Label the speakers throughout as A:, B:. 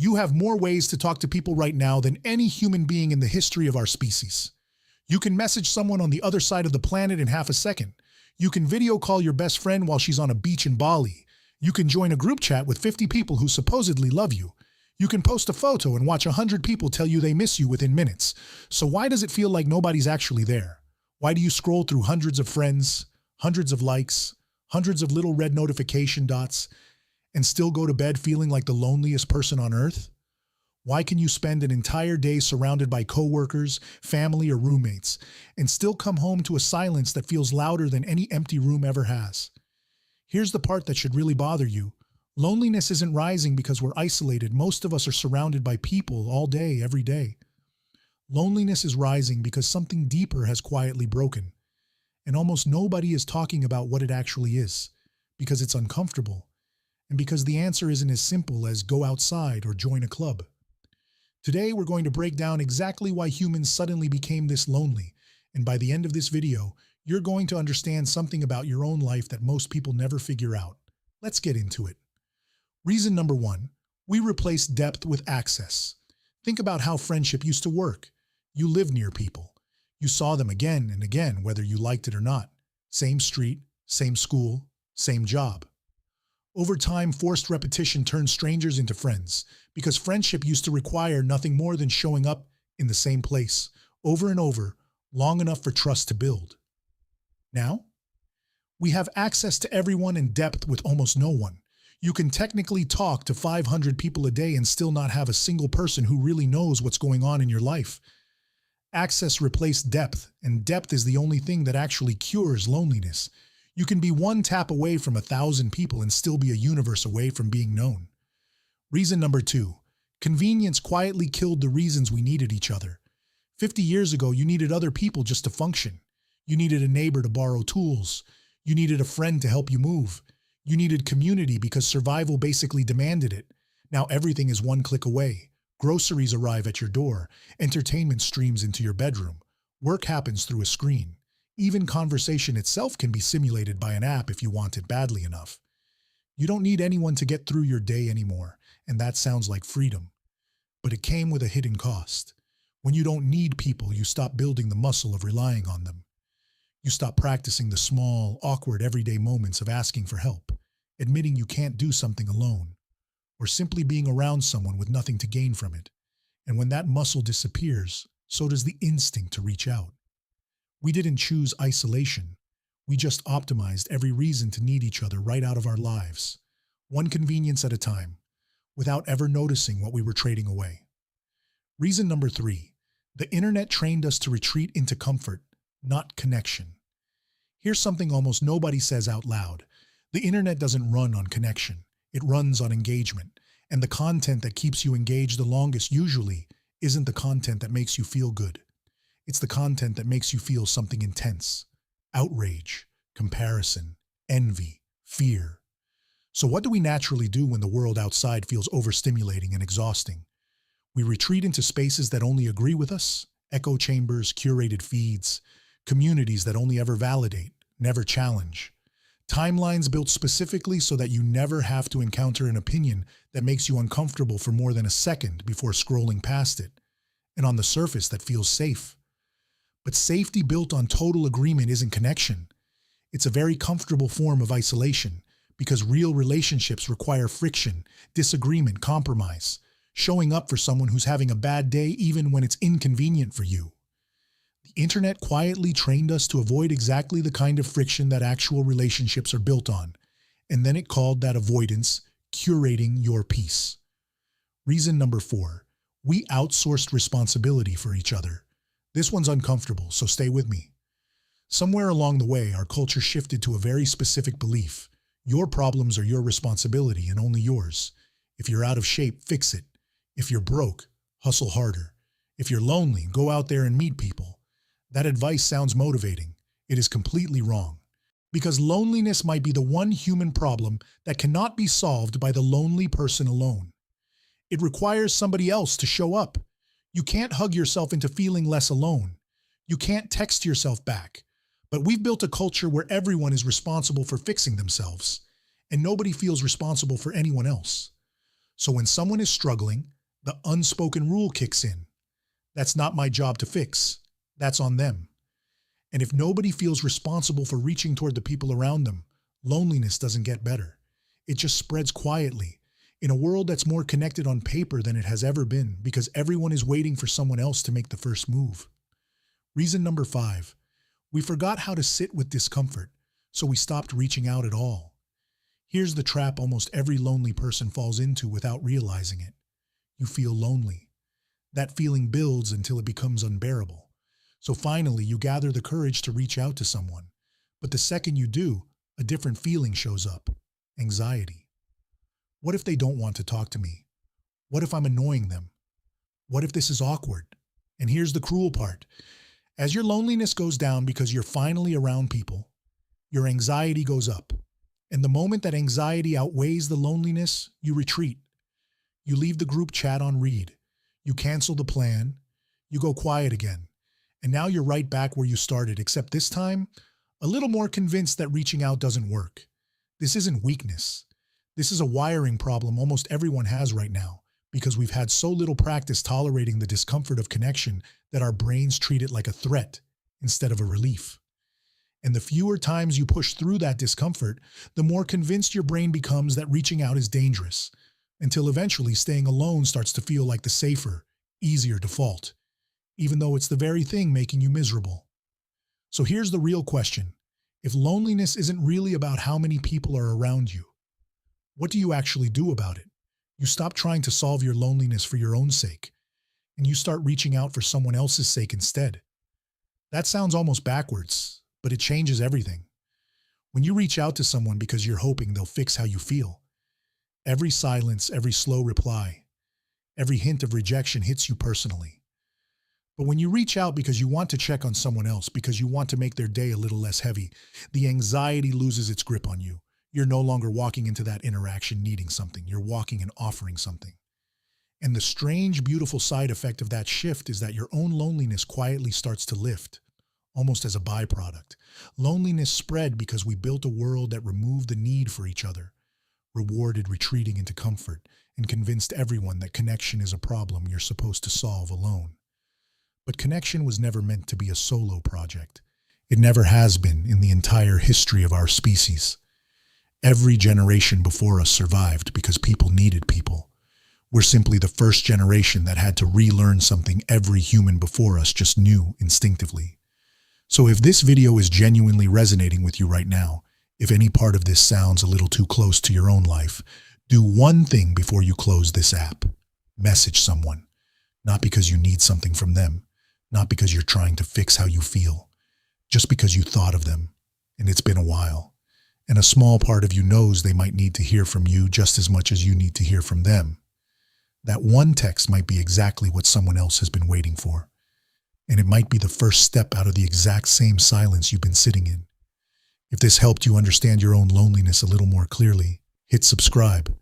A: You have more ways to talk to people right now than any human being in the history of our species. You can message someone on the other side of the planet in half a second. You can video call your best friend while she's on a beach in Bali. You can join a group chat with 50 people who supposedly love you. You can post a photo and watch 100 people tell you they miss you within minutes. So why does it feel like nobody's actually there? Why do you scroll through hundreds of friends, hundreds of likes, hundreds of little red notification dots, and still go to bed feeling like the loneliest person on earth? Why can you spend an entire day surrounded by coworkers, family, or roommates, and still come home to a silence that feels louder than any empty room ever has? Here's the part that should really bother you. Loneliness isn't rising because we're isolated. Most of us are surrounded by people all day, every day. Loneliness is rising because something deeper has quietly broken. And almost nobody is talking about what it actually is, because it's uncomfortable, and because the answer isn't as simple as go outside or join a club. Today, we're going to break down exactly why humans suddenly became this lonely, and by the end of this video, you're going to understand something about your own life that most people never figure out. Let's get into it. Reason number 1, we replace depth with access. Think about how friendship used to work. You lived near people. You saw them again and again, whether you liked it or not. Same street, same school, same job. Over time, forced repetition turned strangers into friends, because friendship used to require nothing more than showing up in the same place, over and over, long enough for trust to build. Now, we have access to everyone in depth with almost no one. You can technically talk to 500 people a day and still not have a single person who really knows what's going on in your life. Access replaced depth, and depth is the only thing that actually cures loneliness. You can be one tap away from 1,000 people and still be a universe away from being known. Reason number 2, convenience quietly killed the reasons we needed each other. 50 years ago, you needed other people just to function. You needed a neighbor to borrow tools. You needed a friend to help you move. You needed community because survival basically demanded it. Now everything is one click away. Groceries arrive at your door. Entertainment streams into your bedroom. Work happens through a screen. Even conversation itself can be simulated by an app if you want it badly enough. You don't need anyone to get through your day anymore, and that sounds like freedom. But it came with a hidden cost. When you don't need people, you stop building the muscle of relying on them. You stop practicing the small, awkward, everyday moments of asking for help, admitting you can't do something alone, or simply being around someone with nothing to gain from it. And when that muscle disappears, so does the instinct to reach out. We didn't choose isolation. We just optimized every reason to need each other right out of our lives, one convenience at a time, without ever noticing what we were trading away. Reason number 3, the internet trained us to retreat into comfort, not connection. Here's something almost nobody says out loud. The internet doesn't run on connection. It runs on engagement. And the content that keeps you engaged the longest usually isn't the content that makes you feel good. It's the content that makes you feel something intense. Outrage, comparison, envy, fear. So what do we naturally do when the world outside feels overstimulating and exhausting? We retreat into spaces that only agree with us, echo chambers, curated feeds, communities that only ever validate, never challenge. Timelines built specifically so that you never have to encounter an opinion that makes you uncomfortable for more than a second before scrolling past it. And on the surface, that feels safe. But safety built on total agreement isn't connection. It's a very comfortable form of isolation, because real relationships require friction, disagreement, compromise, showing up for someone who's having a bad day even when it's inconvenient for you. The internet quietly trained us to avoid exactly the kind of friction that actual relationships are built on, and then it called that avoidance curating your peace. Reason number 4, we outsourced responsibility for each other. This one's uncomfortable, so stay with me. Somewhere along the way, our culture shifted to a very specific belief. Your problems are your responsibility and only yours. If you're out of shape, fix it. If you're broke, hustle harder. If you're lonely, go out there and meet people. That advice sounds motivating. It is completely wrong. Because loneliness might be the one human problem that cannot be solved by the lonely person alone. It requires somebody else to show up. You can't hug yourself into feeling less alone. You can't text yourself back. But we've built a culture where everyone is responsible for fixing themselves, and nobody feels responsible for anyone else. So when someone is struggling, the unspoken rule kicks in. That's not my job to fix. That's on them. And if nobody feels responsible for reaching toward the people around them, loneliness doesn't get better. It just spreads quietly in a world that's more connected on paper than it has ever been because everyone is waiting for someone else to make the first move. Reason number 5, we forgot how to sit with discomfort, so we stopped reaching out at all. Here's the trap almost every lonely person falls into without realizing it. You feel lonely. That feeling builds until it becomes unbearable. So finally, you gather the courage to reach out to someone. But the second you do, a different feeling shows up. Anxiety. What if they don't want to talk to me? What if I'm annoying them? What if this is awkward? And here's the cruel part. As your loneliness goes down because you're finally around people, your anxiety goes up. And the moment that anxiety outweighs the loneliness, you retreat. You leave the group chat on read. You cancel the plan. You go quiet again. And now you're right back where you started, except this time, a little more convinced that reaching out doesn't work. This isn't weakness. This is a wiring problem almost everyone has right now, because we've had so little practice tolerating the discomfort of connection that our brains treat it like a threat instead of a relief. And the fewer times you push through that discomfort, the more convinced your brain becomes that reaching out is dangerous, until eventually staying alone starts to feel like the safer, easier default, even though it's the very thing making you miserable. So here's the real question. If loneliness isn't really about how many people are around you, what do you actually do about it? You stop trying to solve your loneliness for your own sake, and you start reaching out for someone else's sake instead. That sounds almost backwards, but it changes everything. When you reach out to someone because you're hoping they'll fix how you feel, every silence, every slow reply, every hint of rejection hits you personally. But when you reach out because you want to check on someone else, because you want to make their day a little less heavy, the anxiety loses its grip on you. You're no longer walking into that interaction needing something. You're walking and offering something. And the strange, beautiful side effect of that shift is that your own loneliness quietly starts to lift, almost as a byproduct. Loneliness spread because we built a world that removed the need for each other, rewarded retreating into comfort, and convinced everyone that connection is a problem you're supposed to solve alone. But connection was never meant to be a solo project. It never has been in the entire history of our species. Every generation before us survived because people needed people. We're simply the first generation that had to relearn something every human before us just knew instinctively. So if this video is genuinely resonating with you right now, if any part of this sounds a little too close to your own life, do one thing before you close this app. Message someone. Not because you need something from them, not because you're trying to fix how you feel, just because you thought of them, and it's been a while. And a small part of you knows they might need to hear from you just as much as you need to hear from them. That one text might be exactly what someone else has been waiting for. And it might be the first step out of the exact same silence you've been sitting in. If this helped you understand your own loneliness a little more clearly, hit subscribe,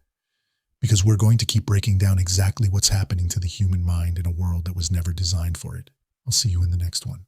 A: because we're going to keep breaking down exactly what's happening to the human mind in a world that was never designed for it. I'll see you in the next one.